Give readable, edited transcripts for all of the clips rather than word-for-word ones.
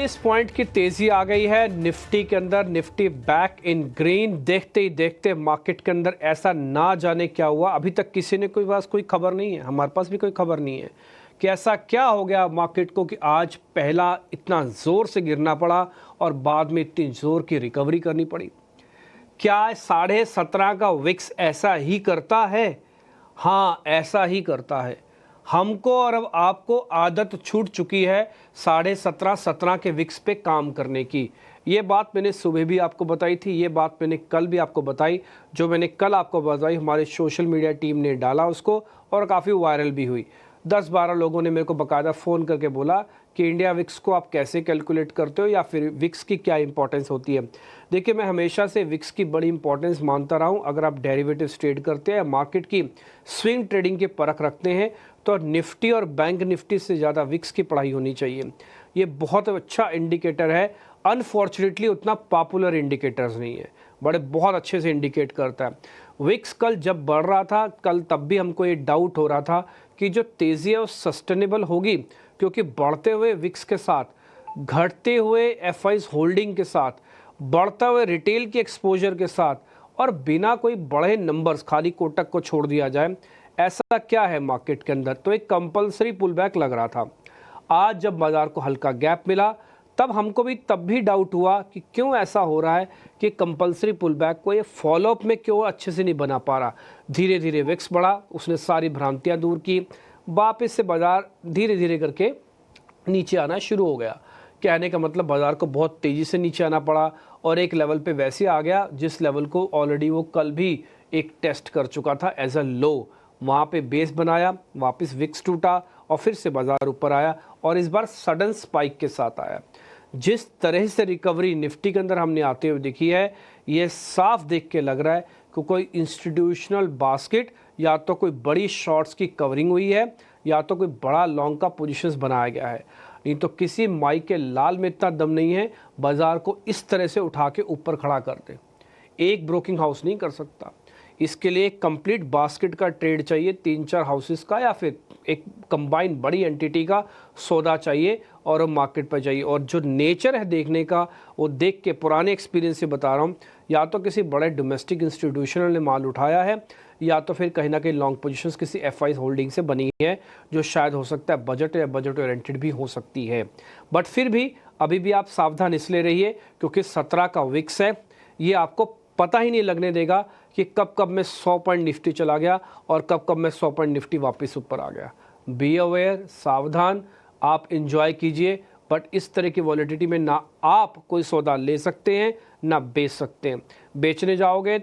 40 point की तेजी आ गई है निफ्टी के अंदर। Nifty back in green. देखते ही देखते मार्केट के अंदर ऐसा ना जाने क्या हुआ, अभी तक किसी ने कोई खबर नहीं है, हमारे पास भी कोई खबर नहीं है कि ऐसा क्या हो गया मार्केट को कि आज पहला इतना जोर से गिरना पड़ा और बाद में इतनी जोर की रिकवरी करनी पड़ी। क्या 17.5 का विक्स ऐसा ही करता है? हाँ, ऐसा ही करता है। हमको और अब आपको आदत छूट चुकी है 17.5 के विक्स पे काम करने की। ये बात मैंने सुबह भी आपको बताई थी, ये बात मैंने कल भी आपको बताई। जो मैंने कल आपको बताई, हमारे सोशल मीडिया टीम ने डाला उसको और काफ़ी वायरल भी हुई। 10-12 लोगों ने मेरे को बाकायदा फ़ोन करके बोला कि इंडिया विक्स को आप कैसे कैलकुलेट करते हो या फिर विक्स की क्या इंपॉर्टेंस होती है। देखिए, मैं हमेशा से विक्स की बड़ी इंपॉर्टेंस मानता रहा हूँ। अगर आप डेरिवेटिव्स ट्रेड करते हैं, मार्केट की स्विंग ट्रेडिंग की परख रखते हैं, तो निफ्टी और बैंक निफ्टी से ज़्यादा विक्स की पढ़ाई होनी चाहिए। ये बहुत अच्छा इंडिकेटर है। अनफॉर्चुनेटली उतना पॉपुलर इंडिकेटर्स नहीं है, बड़े बहुत अच्छे से इंडिकेट करता है। विक्स कल जब बढ़ रहा था, कल तब भी हमको ये डाउट हो रहा था कि जो तेज़ी है वो सस्टेनेबल होगी, क्योंकि बढ़ते हुए विक्स के साथ, घटते हुए एफआईज होल्डिंग के साथ, बढ़ता हुए रिटेल की एक्सपोजर के साथ और बिना कोई बड़े नंबर्स, खाली कोटक को छोड़ दिया जाए, ऐसा क्या है मार्केट के अंदर। तो एक कंपलसरी पुल बैक लग रहा था। आज जब बाजार को हल्का गैप मिला, तब हमको भी तब भी डाउट हुआ कि क्यों ऐसा हो रहा है कि कंपलसरी पुल बैक को ये फॉलोअप में क्यों अच्छे से नहीं बना पा रहा। धीरे धीरे विक्स बढ़ा, उसने सारी भ्रांतियां दूर की, वापस से बाजार धीरे धीरे करके नीचे आना शुरू हो गया। कहने का मतलब बाजार को बहुत तेज़ी से नीचे आना पड़ा और एक लेवल पे वैसे आ गया जिस लेवल को ऑलरेडी वो कल भी एक टेस्ट कर चुका था एज अ लो। वहाँ पे बेस बनाया, वापस विक्स टूटा और फिर से बाजार ऊपर आया और इस बार सडन स्पाइक के साथ आया। जिस तरह से रिकवरी निफ्टी के अंदर हमने आते हुए देखी है, ये साफ देख के लग रहा है कि कोई इंस्टीट्यूशनल बास्केट या तो कोई बड़ी शॉर्ट्स की कवरिंग हुई है या तो कोई बड़ा लॉन्ग का पोजीशंस बनाया गया है। नहीं तो किसी माई के लाल में इतना दम नहीं है बाजार को इस तरह से उठा के ऊपर खड़ा कर दे। एक ब्रोकिंग हाउस नहीं कर सकता, इसके लिए एक कंप्लीट बास्केट का ट्रेड चाहिए, 3-4 हाउसेस का या फिर एक कंबाइन बड़ी एंटिटी का सौदा चाहिए और वो मार्केट पर चाहिए। और जो नेचर है देखने का, वो देख के पुराने एक्सपीरियंस से बता रहा हूँ, या तो किसी बड़े डोमेस्टिक इंस्टीट्यूशनल ने माल उठाया है या तो फिर कहीं ना कहीं लॉन्ग पोजीशंस किसी एफआई होल्डिंग से बनी है, जो शायद हो सकता है बजट या बजट ओरिएंटेड भी हो सकती है। बट फिर भी अभी भी आप सावधान इसलिए रहिए क्योंकि 17 का विक्स है, ये आपको पता ही नहीं लगने देगा कि कब कब में 100 पॉइंट निफ्टी चला गया और कब कब में 100 पॉइंट निफ्टी वापस ऊपर आ गया। बी अवेयर, सावधान, आप इंजॉय कीजिए, बट इस तरह की वॉलेटिलिटी में ना आप कोई सौदा ले सकते हैं ना बेच सकते हैं। बेचने जाओगे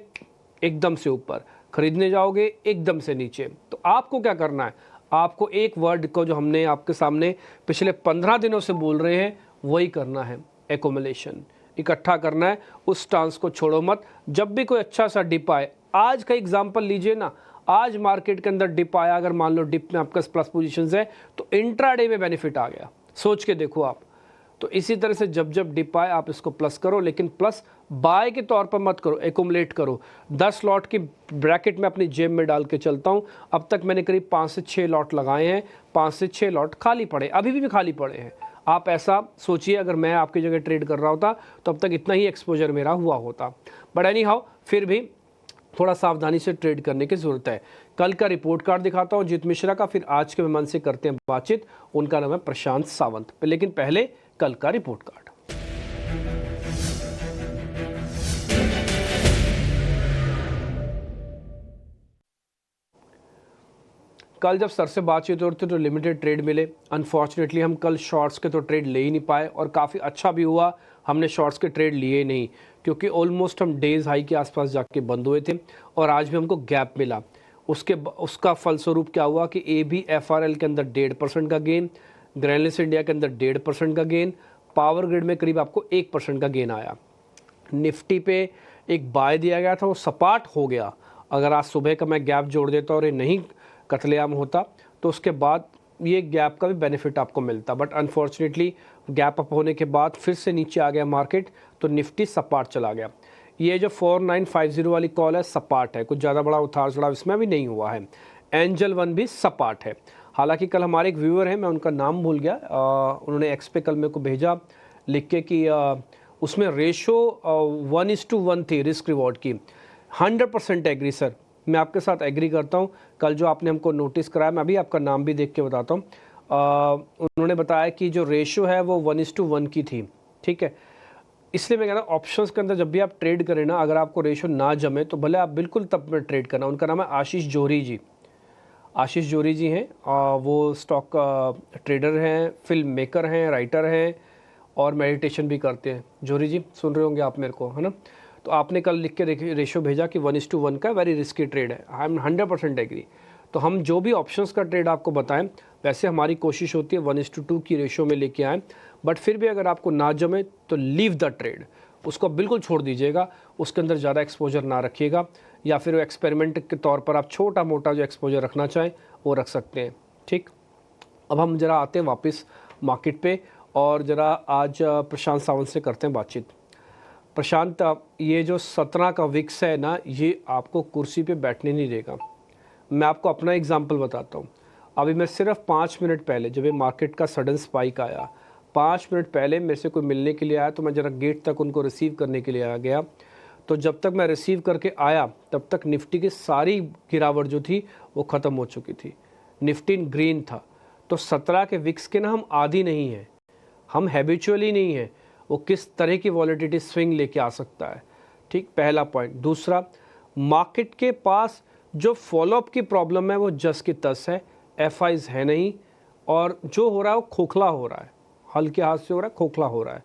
एकदम से ऊपर, खरीदने जाओगे एकदम से नीचे। तो आपको क्या करना है? आपको एक वर्ड को जो हमने आपके सामने पिछले 15 दिनों से बोल रहे हैं वही करना है, एक्युमुलेशन, इकट्ठा करना है। उस स्टांस को छोड़ो मत। जब भी कोई अच्छा सा डिप आए, आज का एग्जांपल लीजिए ना, आज मार्केट के अंदर डिप आया, अगर मान लो डिप में आपका प्लस पोजीशंस है तो इंट्राडे में बेनिफिट आ गया, सोच के देखो आप। तो इसी तरह से जब जब डिप आए आप इसको प्लस करो, लेकिन प्लस बाय के तौर पर मत करो, एक्युमुलेट करो। 10 लॉट की ब्रैकेट में अपनी जेब में डाल के चलता हूँ। अब तक मैंने करीब 5 से 6 लॉट लगाए हैं, 5 से 6 लॉट खाली पड़े, अभी भी खाली पड़े हैं। आप ऐसा सोचिए, अगर मैं आपकी जगह ट्रेड कर रहा होता तो अब तक इतना ही एक्सपोजर मेरा हुआ होता। बट एनी हाउ, फिर भी थोड़ा सावधानी से ट्रेड करने की ज़रूरत है। कल का रिपोर्ट कार्ड दिखाता हूँ जीत मिश्रा का, फिर आज के मेहमान से करते हैं बातचीत। उनका नाम है प्रशांत सावंत। लेकिन पहले कल का रिपोर्ट कार्ड। कल जब सर से बातचीत हो रही थी तो लिमिटेड ट्रेड मिले। अनफॉर्चुनेटली हम कल शॉर्ट्स के तो ट्रेड ले ही नहीं पाए और काफ़ी अच्छा भी हुआ हमने शॉर्ट्स के ट्रेड लिए नहीं, क्योंकि ऑलमोस्ट हम डेज हाई के आसपास जाके बंद हुए थे और आज भी हमको गैप मिला। उसका फलस्वरूप क्या हुआ कि ABFRL के अंदर 1.5% का गेन, ग्रैनुलस इंडिया के अंदर 1.5% का गेन, पावर ग्रिड में करीब आपको 1% का गेन आया। निफ्टी पे एक बाय दिया गया था, वो सपाट हो गया। अगर आज सुबह का मैं गैप जोड़ देता और ये नहीं कतलेआम होता तो उसके बाद ये गैप का भी बेनिफिट आपको मिलता। बट अनफॉर्चुनेटली गैप अप होने के बाद फिर से नीचे आ गया मार्केट, तो निफ्टी सपाट चला गया। ये जो 4950 वाली कॉल है सपाट है, कुछ ज़्यादा बड़ा उतार चढ़ाव इसमें भी नहीं हुआ है। एंजल वन भी सपाट है। हालांकि कल हमारे एक व्यूअर हैं, मैं उनका नाम भूल गया, उन्होंने एक्स पे कल मेरे को भेजा, लिख के कि उसमें रेशो 1:1 थी रिस्क रिवॉर्ड की। 100% एग्री सर, मैं आपके साथ एग्री करता हूँ। कल जो आपने हमको नोटिस कराया, मैं अभी आपका नाम भी देख के बताता हूँ, उन्होंने बताया कि जो रेशो है वो 1:1 की थी, ठीक है। इसलिए मैं कह रहा हूँ ऑप्शंस के अंदर जब भी आप ट्रेड करें ना, अगर आपको रेशो ना जमे तो भले आप बिल्कुल तब में ट्रेड करना। उनका नाम है आशीष जोरी जी। आशीष जोरी जी हैं, वो स्टॉक ट्रेडर हैं, फिल्म मेकर हैं, राइटर हैं और मेडिटेशन भी करते हैं। जोरी जी सुन रहे होंगे आप मेरे को, है ना। तो आपने कल लिख के रेशो भेजा कि 1:1 का वेरी रिस्की ट्रेड है। I am 100% agree. तो हम जो भी ऑप्शंस का ट्रेड आपको बताएं, वैसे हमारी कोशिश होती है 1:2 की रेशो में लेके आएँ। बट फिर भी अगर आपको ना जमे तो लीव द ट्रेड, उसको बिल्कुल छोड़ दीजिएगा, उसके अंदर ज़्यादा एक्सपोजर ना रखिएगा, या फिर एक्सपेरिमेंट के तौर पर आप छोटा मोटा जो एक्सपोजर रखना चाहें वो रख सकते हैं, ठीक। अब हम ज़रा आते हैं वापस मार्केट पे और ज़रा आज प्रशांत सावंत से करते हैं बातचीत। प्रशांत, ये जो 17 का विक्स है ना, ये आपको कुर्सी पे बैठने नहीं देगा। मैं आपको अपना एग्जांपल बताता हूँ। अभी मैं सिर्फ 5 मिनट पहले, जब ये मार्केट का सडन स्पाइक आया, 5 मिनट पहले मेरे से कोई मिलने के लिए आया, तो मैं ज़रा गेट तक उनको रिसीव करने के लिए आ गया। तो जब तक मैं रिसीव करके आया तब तक निफ्टी की सारी गिरावट जो थी वो ख़त्म हो चुकी थी। निफ्टी इन ग्रीन था। तो 17 के विक्स के ना हम आदी नहीं हैं, हम हैबिचुअली नहीं हैं। वो किस तरह की वॉलेटिलिटी स्विंग लेके आ सकता है, ठीक, पहला पॉइंट। दूसरा, मार्केट के पास जो फॉलोअप की प्रॉब्लम है वो जस की तस है, एफआईज है नहीं, और जो हो रहा है वो खोखला हो रहा है, हल्के हाथ से हो रहा है, खोखला हो रहा है।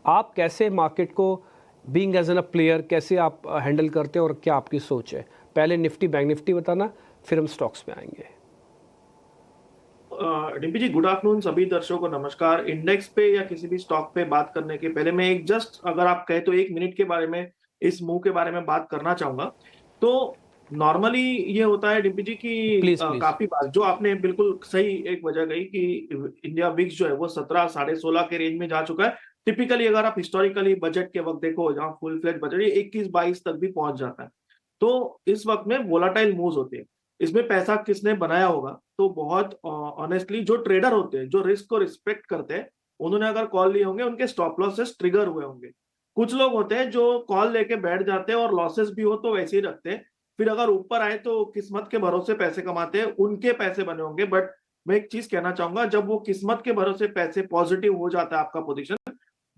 आप कैसे मार्केट को being as an a player कैसे आप हैंडल करते हैं और क्या आपकी सोच है? पहले निफ्टी बैंक निफ्टी बताना, फिर हम स्टॉक्स पे आएंगे। डिम्पी जी, गुड आफ्टरनून। सभी दर्शकों को नमस्कार। इंडेक्स पे या किसी भी स्टॉक पे बात करने के पहले मैं एक जस्ट, अगर आप कहे तो 1 मिनट के बारे में, इस मूव के बारे में बात करना चाहूंगा। तो नॉर्मली ये होता है डिम्पी जी कि प्लीज़ प्लीज़। काफी बार जो आपने बिल्कुल सही एक वजह कही कि इंडिया विक्स जो है वो 17 16.5 के रेंज में जा चुका है। टिपिकली अगर आप हिस्टोरिकली बजट के वक्त देखो, जहाँ फुल फ्लेज बजट 21-22 तक भी पहुंच जाता है। तो इस वक्त में वोलाटाइल मूव्स होते हैं। इसमें पैसा किसने बनाया होगा? तो बहुत ऑनेस्टली जो ट्रेडर होते हैं, जो रिस्क को रिस्पेक्ट करते हैं, उन्होंने अगर कॉल लिए होंगे, उनके स्टॉप लॉसेस ट्रिगर हुए होंगे। कुछ लोग होते हैं जो कॉल लेके बैठ जाते हैं और लॉसेस भी हो तो वैसे ही रखते हैं, फिर अगर ऊपर आए तो किस्मत के भरोसे पैसे कमाते हैं, उनके पैसे बने होंगे। बट मैं एक चीज कहना चाहूंगा, जब वो किस्मत के भरोसे पैसे पॉजिटिव हो जाता है आपका पोजीशन,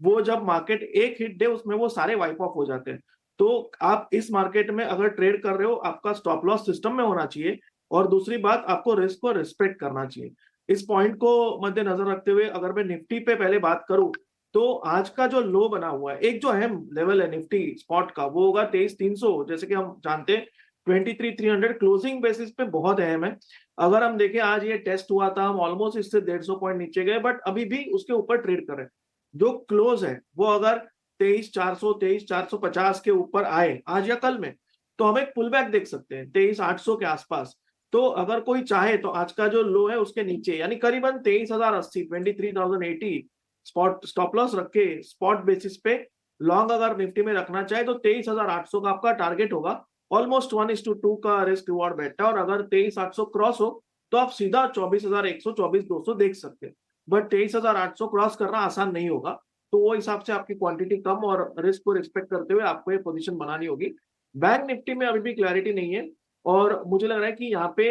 वो जब मार्केट एक हिट दे उसमें वो सारे वाइप ऑफ हो जाते हैं। तो आप इस मार्केट में अगर ट्रेड कर रहे हो, आपका स्टॉप लॉस सिस्टम में होना चाहिए, और दूसरी बात, आपको रिस्क को रिस्पेक्ट करना चाहिए। इस पॉइंट को मद्देनजर रखते हुए अगर मैं निफ्टी पे पहले बात करूं, तो आज का जो लो बना हुआ है, एक जो अहम लेवल है निफ्टी स्पॉट का, वो होगा 23,300। जैसे कि हम जानते हैं 23,300 क्लोजिंग बेसिस पे बहुत अहम है। अगर हम देखें, आज ये टेस्ट हुआ था, हम ऑलमोस्ट इससे 150 पॉइंट नीचे गए, बट अभी भी उसके ऊपर ट्रेड कर रहे हैं। जो क्लोज है वो अगर 23,400 23,450 के ऊपर आए आज या कल में, तो हम एक पुल बैक देख सकते हैं 23,800 के आसपास। तो अगर कोई चाहे तो आज का जो लो है उसके नीचे, यानी करीबन 23,080 23,080 स्पॉट स्टॉप लॉस रख के स्पॉट बेसिस पे लॉन्ग अगर निफ्टी में रखना चाहे तो 23,800 का आपका टारगेट होगा। ऑलमोस्ट 1:2 का रिस्क रिवॉर्ड बैठता है, और अगर 23,800 क्रॉस हो तो आप सीधा 24,100 24,200 देख सकते हैं। बट 23,800 क्रॉस करना आसान नहीं होगा। तो वो हिसाब से आपकी क्वांटिटी कम और रिस्क को रिस्पेक्ट करते हुए आपको ये पोजीशन बनानी होगी। बैंक निफ्टी में अभी भी क्लैरिटी नहीं है, और मुझे लग रहा है कि यहाँ पे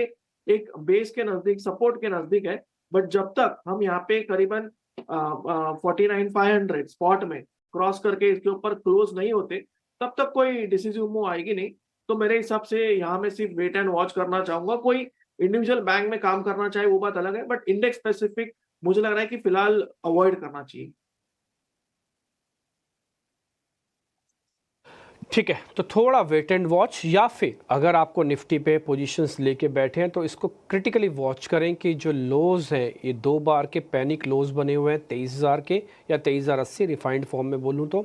एक बेस के नजदीक, सपोर्ट के नजदीक है। बट जब तक हम यहाँ पे करीबन 49,500 स्पॉट में क्रॉस करके इसके ऊपर क्लोज नहीं होते, तब तक कोई डिसीजन मूव आएगी नहीं। तो मेरे हिसाब से यहाँ में सिर्फ वेट एंड वॉच करना चाहूंगा। कोई इंडिविजुअल बैंक में काम करना चाहे वो बात अलग है, बट इंडेक्स स्पेसिफिक मुझे लग रहा है कि फिलहाल अवॉइड करना चाहिए। ठीक है, तो थोड़ा वेट एंड वॉच, या फिर अगर आपको निफ्टी पे पोजीशंस लेके बैठे हैं तो इसको क्रिटिकली वॉच करें कि जो लोज हैं, ये 2 बार के पैनिक लोज बने हुए हैं 23,000 के, या 23,080 रिफाइंड फॉर्म में बोलूँ तो,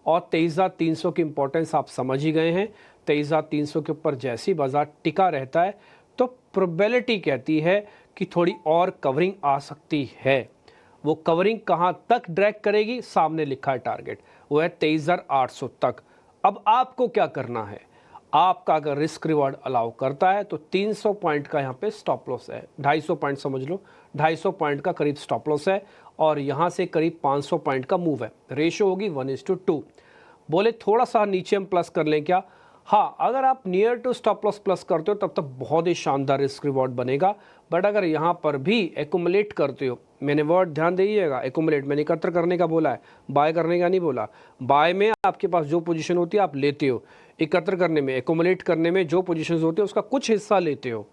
और 23,300 की इंपॉर्टेंस आप समझ ही गए हैं। 23,300 के ऊपर जैसी बाजार टिका रहता है तो प्रोबेबिलिटी कहती है कि थोड़ी और कवरिंग आ सकती है। वो कवरिंग कहाँ तक ड्रैग करेगी? सामने लिखा है टारगेट, वो है 23,800 तक। अब आपको क्या करना है? आपका अगर रिस्क रिवॉर्ड अलाउ करता है तो 300 पॉइंट का यहाँ पे स्टॉप लॉस है, 250 पॉइंट समझ लो, 250 पॉइंट का करीब स्टॉप लॉस है, और यहाँ से करीब 500 पॉइंट का मूव है। रेशो होगी 1:2। बोले थोड़ा सा नीचे हम प्लस कर लें क्या? हाँ, अगर आप near to stop loss plus करते हो तब तक बहुत ही शानदार रिस्क रिवॉर्ड बनेगा। बट अगर यहाँ पर भी एकुमुलेट करते हो, मैंने वर्ड ध्यान दीजिएगा, एकुमुलेट, मैंने एकत्र करने का बोला है, बाय करने का नहीं बोला। बाय में आपके पास जो पोजीशन होती है आप लेते हो, एकत्र करने में, एकुमुलेट करने में जो पोजीशंस होती है उसका कुछ हिस्सा लेते हो।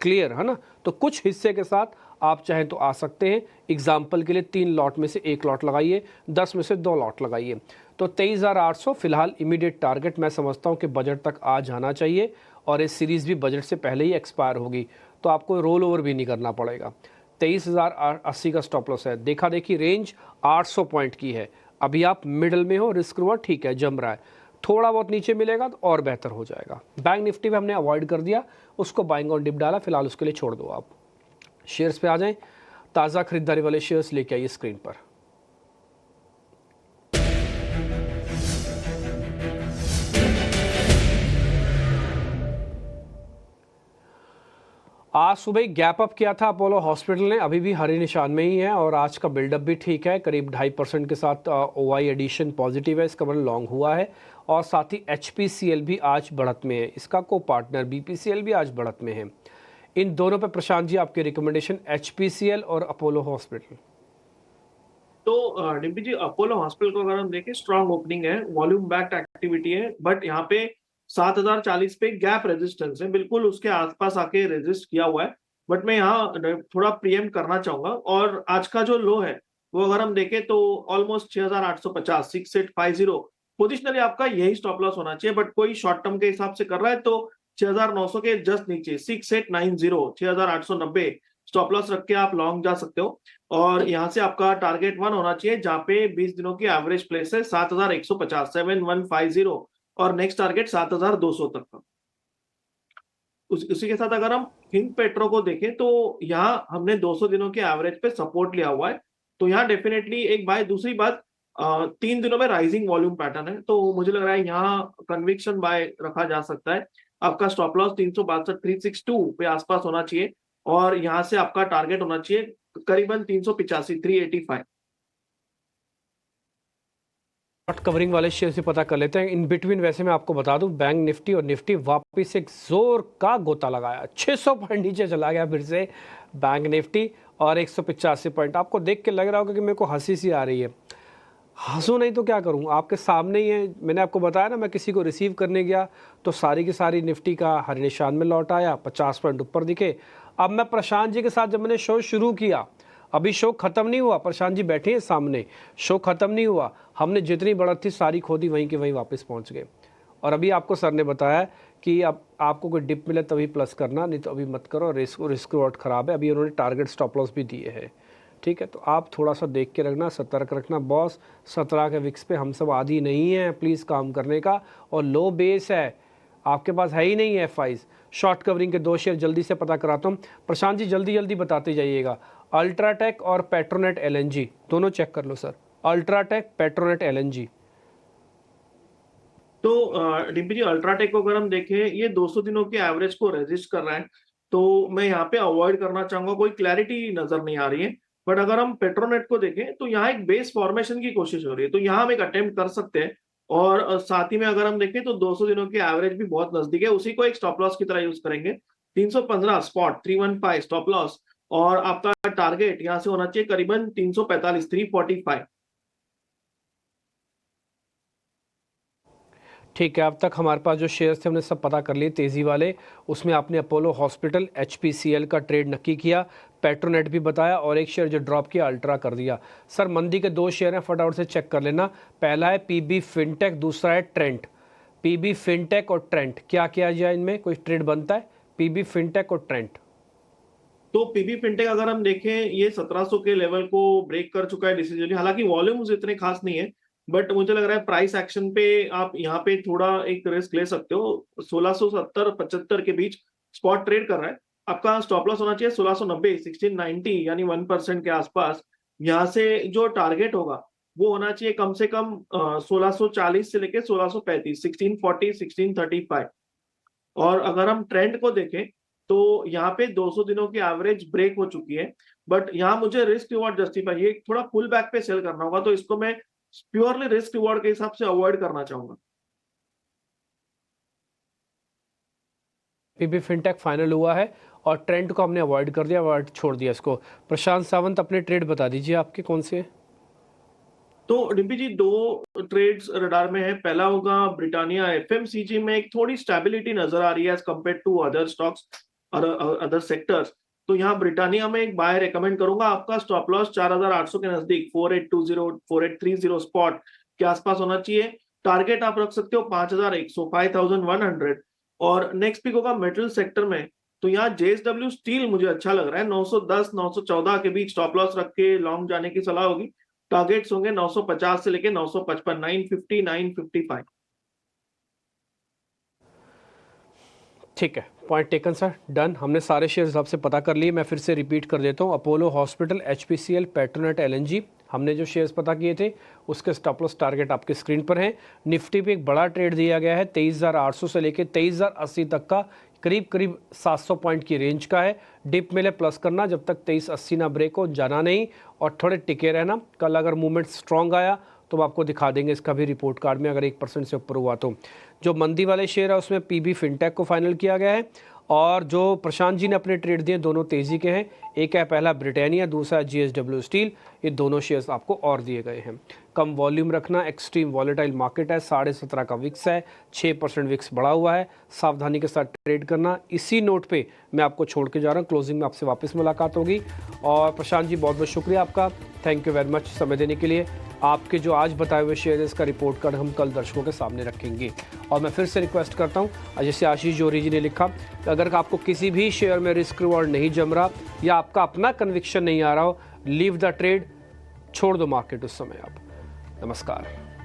क्लियर है ना? तो कुछ हिस्से के साथ आप चाहें तो आ सकते हैं। एग्जाम्पल के लिए 3 लॉट में से 1 लॉट लगाइए, 10 में से 2 लॉट लगाइए। तो 23,800 फिलहाल इमीडिएट टारगेट मैं समझता हूं कि बजट तक आ जाना चाहिए, और इस सीरीज़ भी बजट से पहले ही एक्सपायर होगी, तो आपको रोल ओवर भी नहीं करना पड़ेगा। 23,080 का स्टॉप लॉस है। देखा देखी रेंज 800 पॉइंट की है। अभी आप मिडल में हो, रिस्क रिवॉर्ड ठीक है, जम रहा है। थोड़ा बहुत नीचे मिलेगा तो और बेहतर हो जाएगा। बैंक निफ्टी में हमने अवॉइड कर दिया, उसको बाइंग ऑन डिप डाला, फिलहाल उसके लिए छोड़ दो आप। शेयर्स पे आ जाएं। ताज़ा खरीदारी वाले शेयर्स लेके आइए स्क्रीन पर। आज सुबह गैप अप किया था अपोलो हॉस्पिटल ने, अभी भी हरे निशान में ही है, और आज का बिल्डअप भी ठीक है, करीब 2.5% के साथ ओआई एडिशन पॉजिटिव है, इसका मतलब लॉन्ग हुआ है। और साथ ही एचपीसीएल भी आज बढ़त में है, इसका को पार्टनर बीपीसीएल भी आज बढ़त में है। इन दोनों पे प्रशांत जी आपके रिकमेंडेशन, एचपीसीएल और अपोलो हॉस्पिटल। तो डिम्पी जी, अपोलो हॉस्पिटल को अगर हम देखें, स्ट्रांग ओपनिंग है, वॉल्यूम बैक्ड एक्टिविटी है, बट यहाँ पे 7,040 पे गैप रेजिस्टेंस है, बिल्कुल उसके आसपास आके रेजिस्ट किया हुआ है। बट मैं यहाँ थोड़ा प्रीएम्प्ट करना चाहूंगा, और आज का जो लो है वो अगर हम देखें तो ऑलमोस्ट 6,850, 6,850 पोजिशनली आपका यही स्टॉप लॉस होना चाहिए। बट कोई शॉर्ट टर्म के हिसाब से कर रहा है तो 6,900 के जस्ट नीचे 6,890, 6,890 स्टॉप लॉस रख के आप लॉन्ग जा सकते हो। और यहाँ से आपका टारगेट 1 होना चाहिए, जहाँ पे 20 दिनों की एवरेज प्लेस है 7,150, 7,150, और नेक्स्ट टारगेट 7,200 तक का। उसी के साथ अगर हम हिंद पेट्रो को देखें तो यहाँ हमने 200 दिनों के एवरेज पे सपोर्ट लिया हुआ है, तो यहाँ डेफिनेटली एक बाय। दूसरी बात, 3 दिनों में राइजिंग वॉल्यूम पैटर्न है, तो मुझे लग रहा है यहाँ कन्विक्शन बाय रखा जा सकता है। आपका स्टॉप लॉस 362, 362 पे आसपास होना चाहिए, और यहाँ से आपका टारगेट होना चाहिए करीबन 385, 385। शॉर्ट कवरिंग वाले शेयर से पता कर लेते हैं। इन बिटवीन वैसे मैं आपको बता दूं, बैंक निफ्टी और निफ्टी वापस एक जोर का गोता लगाया, 600 पॉइंट नीचे चला गया फिर से बैंक निफ्टी, और 185 पॉइंट। आपको देख के लग रहा होगा कि मेरे को हंसी सी आ रही है। हंसू नहीं तो क्या करूं, आपके सामने ही है। मैंने आपको बताया ना, मैं किसी को रिसीव करने गया तो सारी की सारी निफ्टी का हर निशान में लौट आया, 50 पॉइंट ऊपर दिखे। अब मैं प्रशांत जी के साथ जब मैंने शो शुरू किया, अभी शो खत्म नहीं हुआ, प्रशांत जी बैठे हैं सामने, शो खत्म नहीं हुआ, हमने जितनी बढ़त थी सारी खोदी, वहीं के वहीं वापस पहुंच गए। और अभी आपको सर ने बताया कि अब आपको कोई डिप मिले तभी प्लस करना, नहीं तो अभी मत करो, रिस्क रिवॉर्ड खराब है। अभी उन्होंने टारगेट स्टॉप लॉस भी दिए हैं, ठीक है? तो आप थोड़ा सा देख के रखना, सतर्क रखना बॉस। 17 के विक्स पे हम सब आदी नहीं हैं प्लीज़ काम करने का, और लो बेस है, आपके पास है ही नहीं है एफआईज। शॉर्ट कवरिंग के 2 शेयर जल्दी से पता कराता हूँ, प्रशांत जी जल्दी जल्दी बताते जाइएगा। अल्ट्राटेक और पेट्रोनेट एलएनजी दोनों चेक कर लो सर, अल्ट्राटेक, पेट्रोनेट, एलएनजी। तो डिम्पी जी, अल्ट्राटेक को अगर हम देखें, ये 200 दिनों के एवरेज को रेजिस्ट कर रहा है, तो मैं यहाँ पे अवॉइड करना चाहूंगा, कोई क्लैरिटी नजर नहीं आ रही है। बट अगर हम पेट्रोनेट को देखें तो यहाँ एक बेस फॉर्मेशन की कोशिश हो रही है, तो यहाँ हम एक अटेम्प्ट कर सकते हैं। और साथ ही में अगर हम देखें तो 200 दिनों के एवरेज भी बहुत नजदीक है, उसी को एक स्टॉप लॉस की तरह यूज करेंगे। 315 स्पॉट, 315 स्टॉप लॉस, और आपका टारगेट यहाँ से होना चाहिए करीबन 345, 345। ठीक है, अब तक हमारे पास जो शेयर्स थे हमने सब पता कर लिए तेज़ी वाले। उसमें आपने अपोलो हॉस्पिटल, एचपीसीएल का ट्रेड नक्की किया, पेट्रोनेट भी बताया, और एक शेयर जो ड्रॉप किया अल्ट्रा कर दिया। सर मंदी के 2 शेयर हैं, फटाफट से चेक कर लेना। पहला है पीबी फिनटेक, दूसरा है ट्रेंट। पीबी फिनटेक और ट्रेंट, क्या किया जाए इनमें, कोई ट्रेड बनता है? पीबी फिनटेक और ट्रेंट। तो पीबी फिनटेक अगर हम देखें, ये 1700 के लेवल को ब्रेक कर चुका है डिसीजनली, हालांकि वॉल्यूम्स इतने खास नहीं है, बट मुझे लग रहा है प्राइस एक्शन पे आप यहाँ पे थोड़ा एक रिस्क ले सकते हो। 1670-75 के बीच स्पॉट ट्रेड कर रहा है, आपका स्टॉप लॉस होना चाहिए 1690, 1690, यानी 1% के आसपास। यहाँ से जो टारगेट होगा वो होना चाहिए कम से कम 1640 से लेके 1635, 1640, 1635। और अगर हम ट्रेंड को देखें तो यहाँ पे 200 दिनों की एवरेज ब्रेक हो चुकी है, बट यहाँ मुझे रिस्क रिवॉर्ड जस्टिफाई, ये थोड़ा पुल बैक पे सेल करना होगा, तो इसको मैं प्योरली रिस्क रिवॉर्ड के हिसाब से अवॉइड करना चाहूंगा। पीबी फिनटेक फाइनल हुआ है और ट्रेंड को हमने अवॉइड कर दिया, अवॉइड छोड़ दिया इसको। प्रशांत सावंत, अपने ट्रेड बता दीजिए आपके कौन से हैं? तो डिम्पी जी, दो ट्रेड्स रडार में है। पहला होगा ब्रिटानिया। एफएमसीजी में एक थोड़ी स्टेबिलिटी नजर आ रही है as compare to other stocks और अदर सेक्टर्स। तो यहाँ ब्रिटानिया में एक बाय रेकमेंड करूंगा। आपका स्टॉप लॉस 4800 के नजदीक 4820 4830 स्पॉट के आसपास होना चाहिए। टारगेट आप रख सकते हो 5100 5100। और नेक्स्ट पिक होगा मेटल सेक्टर में। तो यहाँ जेएसडब्ल्यू स्टील मुझे अच्छा लग रहा है। 910 914 के बीच स्टॉप लॉस रख के लॉन्ग जाने की सलाह होगी। टारगेट्स होंगे 950 से लेके 955, 950 955। ठीक है, पॉइंट टेकन सर, डन। हमने सारे शेयर्स आपसे पता कर लिए। मैं फिर से रिपीट कर देता हूँ। Apollo hospital, HPCL, Petronet, LNG, हमने जो शेयर्स पता किए थे उसके स्टॉप लॉस टारगेट आपके स्क्रीन पर हैं। निफ्टी पे एक बड़ा ट्रेड दिया गया है, 23,800 से लेके 23,080 तक का, करीब करीब 700 पॉइंट की रेंज का है। डिप मिले प्लस करना, जब तक 2380 ना ब्रेक हो जाना नहीं और थोड़े टिके रहना। कल अगर मूवमेंट स्ट्रॉन्ग आया तो हम आपको दिखा देंगे इसका भी रिपोर्ट कार्ड में, अगर 1% से ऊपर हुआ तो। जो मंदी वाले शेयर है उसमें पीबी फिनटेक को फाइनल किया गया है और जो प्रशांत जी ने अपने ट्रेड दिए दोनों तेज़ी के हैं। एक है पहला ब्रिटानिया, दूसरा जेएसडब्ल्यू स्टील। ये दोनों शेयर्स आपको और दिए गए हैं। कम वॉल्यूम रखना, एक्सट्रीम वॉलेटाइल मार्केट है, 17.5 का विक्स है, 6% विक्स बढ़ा हुआ है, सावधानी के साथ ट्रेड करना। इसी नोट पे मैं आपको छोड़ के जा रहा हूँ। क्लोजिंग में आपसे वापस मुलाकात होगी। और प्रशांत जी, बहुत बहुत शुक्रिया आपका, थैंक यू वेरी मच समय देने के लिए। आपके जो आज बताए हुए शेयर्स का रिपोर्ट कार्ड हम कल दर्शकों के सामने रखेंगे। और मैं फिर से रिक्वेस्ट करता हूँ, जैसे आशीष जोरी जी ने लिखा, अगर आपको किसी भी शेयर में रिस्क रिवॉर्ड नहीं जम रहा या आपका अपना कन्विक्शन नहीं आ रहा हो, लीव द ट्रेड, छोड़ दो मार्केट उस समय आप। नमस्कार।